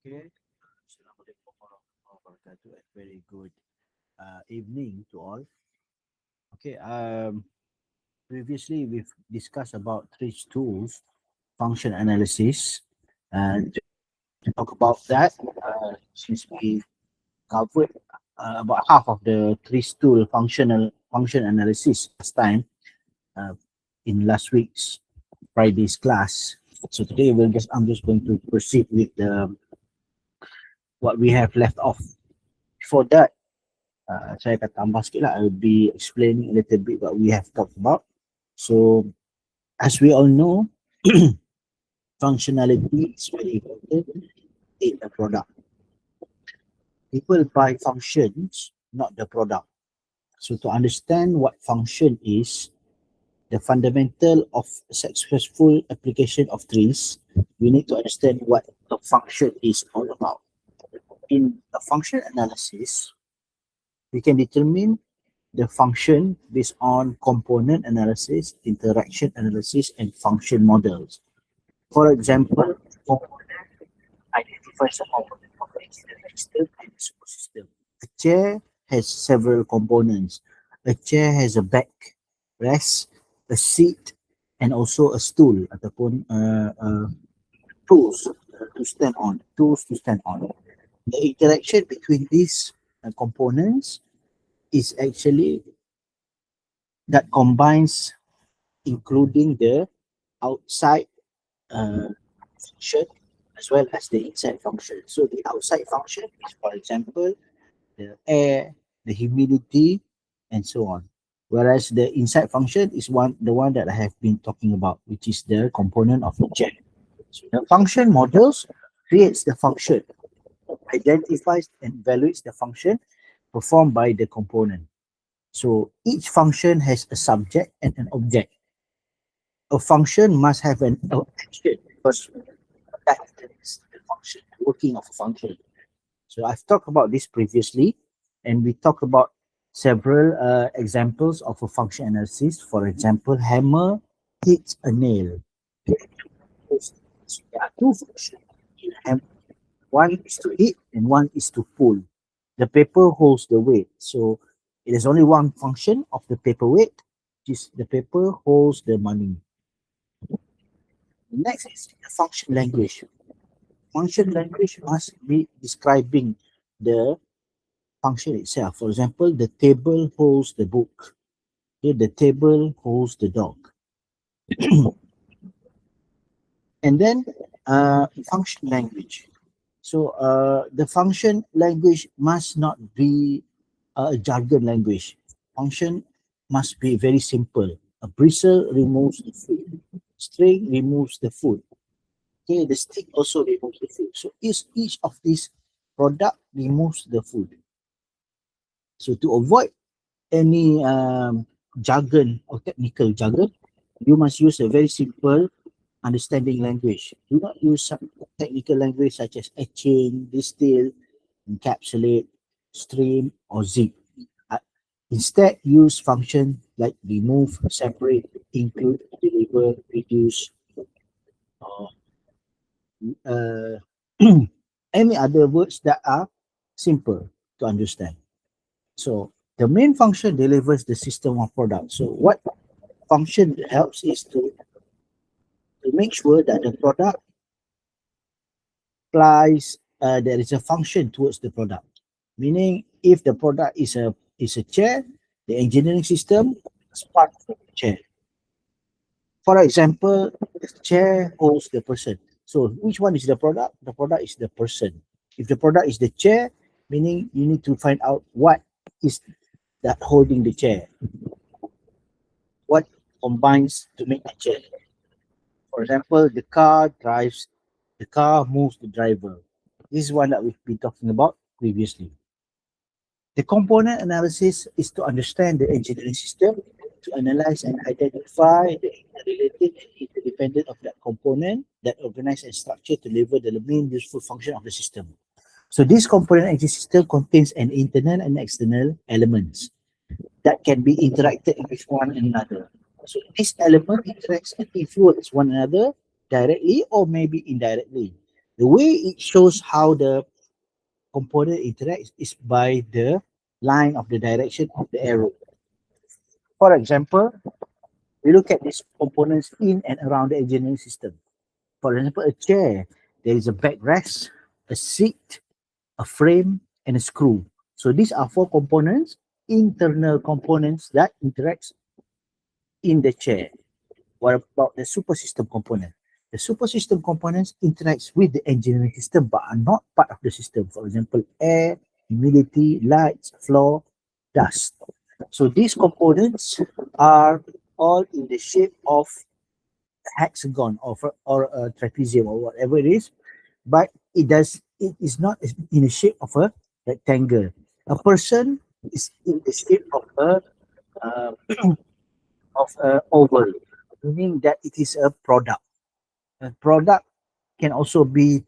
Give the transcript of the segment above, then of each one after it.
Okay. Assalamualaikum warahmatullahi wabarakatuh. A very good evening to all. Okay. Previously we've discussed about TRIZ tools, function analysis, and to talk about that, since we covered about half of the TRIZ tool function analysis last time uh, in last week's Friday's class. So today I'm just going to proceed with the what we have left off. Before that, saya akan tambah sikit lah. I will be explaining a little bit what we have talked about. So, as we all know, functionality is very important in a product. People buy functions, not the product. So, to understand what function is, the fundamental of successful application of trees, we need to understand what a function is all about. In a function analysis, we can determine the function based on component analysis, interaction analysis, and function models. For example, component identifies a component of a system and a supersystem. A chair has several components. A chair has a back rest, a seat, and also a stool ataupun tools to stand on. Tools to stand on. The interaction between these components is actually that combines including the outside function as well as the inside function. So the outside function is, for example, the air, the humidity, and so on. Whereas the inside function is the one that I have been talking about, which is the component of the chair. So the function models creates the function, identifies and evaluates the function performed by the component. So each function has a subject and an object. A function must have an action because that is the function, the working of a function. So I've talked about this previously, and we talked about several examples of a function analysis. For example, hammer hits a nail. So there are two functions in a hammer. One is to hit and one is to pull. The paper holds the weight. So it is only one function of the paper weight, which is the paper holds the money. Next is the function language. Function language must be describing the function itself. For example, the table holds the book. Okay, the table holds the dog. And then function language. So the function language must not be a jargon language. Function must be very simple. A bristle removes the food. String removes the food. Okay, the stick also removes the food. So each of these product removes the food. So to avoid any jargon or technical jargon, you must use a very simple understanding language. Do not use some technical language such as etching, distill, encapsulate, stream, or zip. Instead, use function like remove, separate, include, deliver, reduce, or any other words that are simple to understand. So the main function delivers the system of products. So what function helps is to make sure that the product applies, there is a function towards the product. Meaning, if the product is a chair, the engineering system is part of the chair. For example, the chair holds the person. So which one is the product? The product is the person. If the product is the chair, meaning you need to find out what is that holding the chair. What combines to make the chair? For example, the car moves the driver. This is one that we've been talking about previously. The component analysis is to understand the engineering system, to analyze and identify the interrelated and interdependent of that component that organize and structure to deliver the main useful function of the system. So this component engineering system contains an internal and external elements that can be interacted with one another. So this element interacts and influence one another directly or maybe indirectly. The way it shows how the component interacts is by the line of the direction of the arrow. For example, we look at these components in and around the engineering system. For example, a chair, there is a backrest, a seat, a frame, and a screw. So these are four components, internal components that interacts in the chair. What about the supersystem component? The supersystem components interacts with the engineering system but are not part of the system. For example, air, humidity, lights, floor, dust. So these components are all in the shape of a hexagon or a trapezium or whatever it is, but it is not in the shape of a rectangle. A person is in the shape uh, of a oval, meaning that it is a product. A product can also be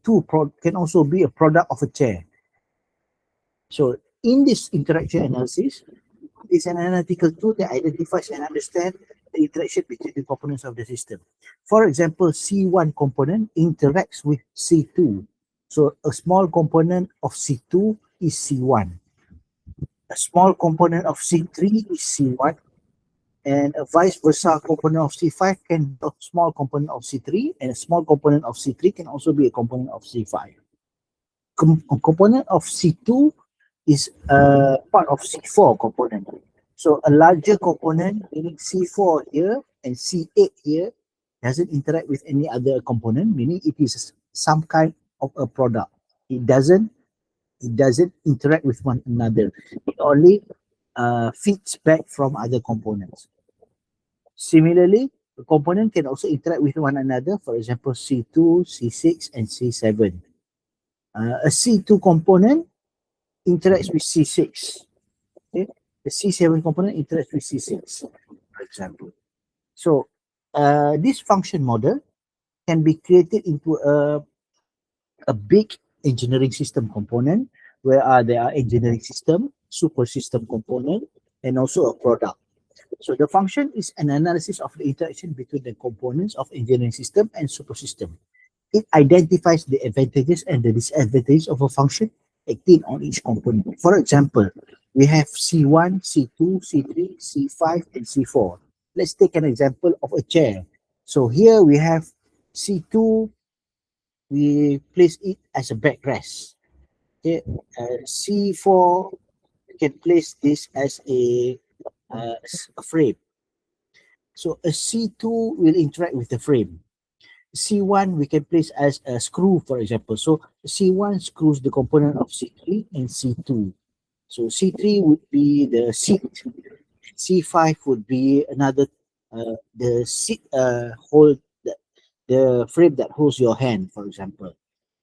can also be a product of a chair. So in this interaction analysis, it's an analytical tool that identifies and understands the interaction between the components of the system. For example, C1 component interacts with C2. So a small component of C2 is C1. A small component of C3 is C1. And a vice versa component of C5 can be a small component of C3, and a small component of C3 can also be a component of C5. A component of C2 is a part of C4 component. So a larger component, meaning C4 here and C8 here, doesn't interact with any other component, meaning it is some kind of a product. It doesn't interact with one another. It only feeds back from other components. Similarly, a component can also interact with one another, for example, C2, C6, and C7. A C2 component interacts with C6. Okay? The C7 component interacts with C6, for example. So this function model can be created into a big engineering system component where there are engineering system, super system component, and also a product. So the function is an analysis of the interaction between the components of engineering system and super system. It identifies the advantages and the disadvantages of a function acting on each component. For example, we have C1, C2, C3, C5, and C4. Let's take an example of a chair. So here we have C2, we place it as a backrest. Okay, C4, we can place this as a frame. So a C2 will interact with the frame. C1 we can place as a screw, for example. So C1 screws the component of C3 and C2. So C3 would be the seat. C5 would be another the seat hold the frame that holds your hand, for example.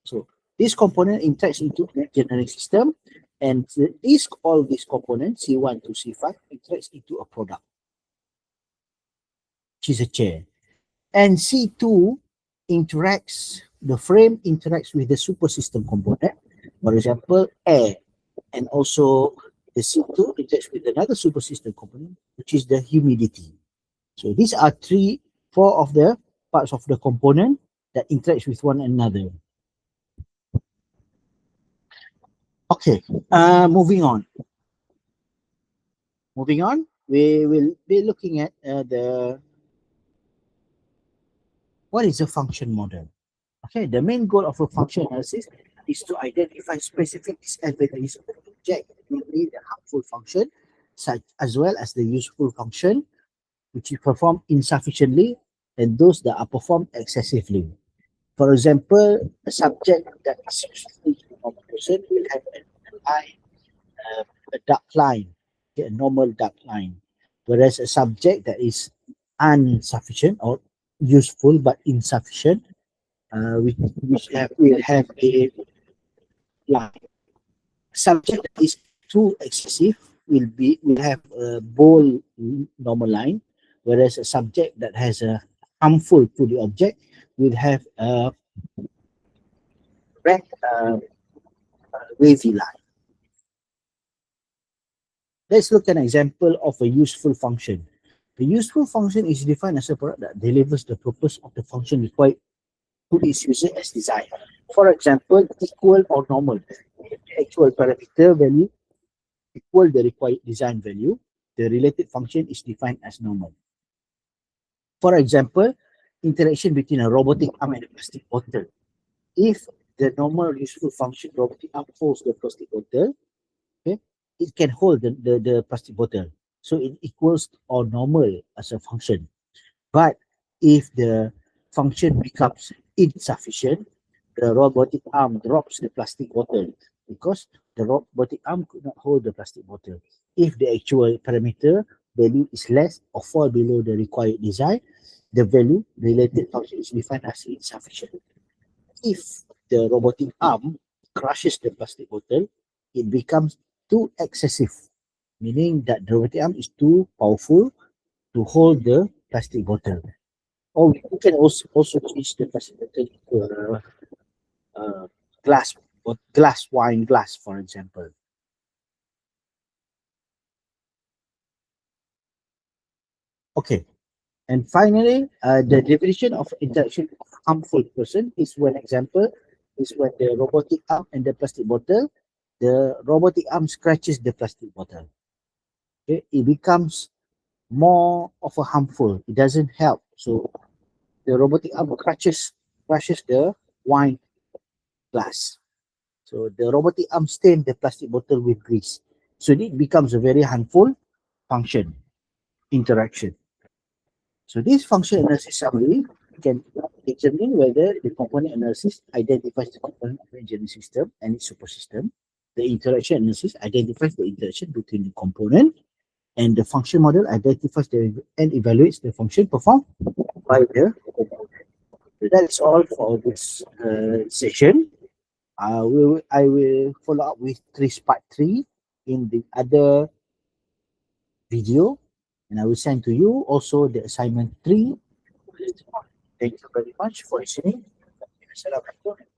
So this component interacts into the generating system, and all these components C1 to C5 interacts into a product, which is a chair. And C2 the frame interacts with the super system component, for example, air, and also the C2 interacts with another super system component, which is the humidity. So these are four of the parts of the component that interacts with one another. Okay, moving on. We will be looking at what is a function model. Okay, the main goal of a function analysis is to identify specific disadvantages of the object, namely the harmful function, such as well as the useful function, which is performed insufficiently, and those that are performed excessively. For example, a subject that is useful to a normal person will have a dark line, a normal dark line, whereas a subject that is insufficient or useful but insufficient will have a line. Subject that is too excessive will have a bold normal line, whereas a subject that has a harmful to the object will have a red wavy line. Let's look at an example of a useful function. The useful function is defined as a product that delivers the purpose of the function required to its user as desired. For example, equal or normal. If the actual parameter value equal the required design value, the related function is defined as normal. For example, interaction between a robotic arm and a plastic bottle. If the normal useful function robotic arm holds the plastic bottle, okay, it can hold the plastic bottle. So it equals or normal as a function. But if the function becomes insufficient, the robotic arm drops the plastic bottle because the robotic arm could not hold the plastic bottle. If the actual parameter value is less or fall below the required design, the value related function is defined as insufficient. If the robotic arm crushes the plastic bottle, it becomes too excessive, meaning that the robotic arm is too powerful to hold the plastic bottle. Or you can also change the plastic bottle into a glass or glass wine glass, for example. Okay, and finally, the definition of interaction of harmful person is one example is when the robotic arm and the plastic bottle, the robotic arm scratches the plastic bottle. Okay, it becomes more of a harmful. It doesn't help. So the robotic arm crushes the wine glass. So the robotic arm stain the plastic bottle with grease. So it becomes a very harmful function interaction. So this function analysis summary can determine whether the component analysis identifies the component of the engineering system and its supersystem. The interaction analysis identifies the interaction between the component, and the function model identifies and evaluates the function performed by the component. So that is all for this session. I will follow up with TRIZ part 3 in the other video, and I will send to you also the assignment 3. Thank you very much for listening. Assalamualaikum.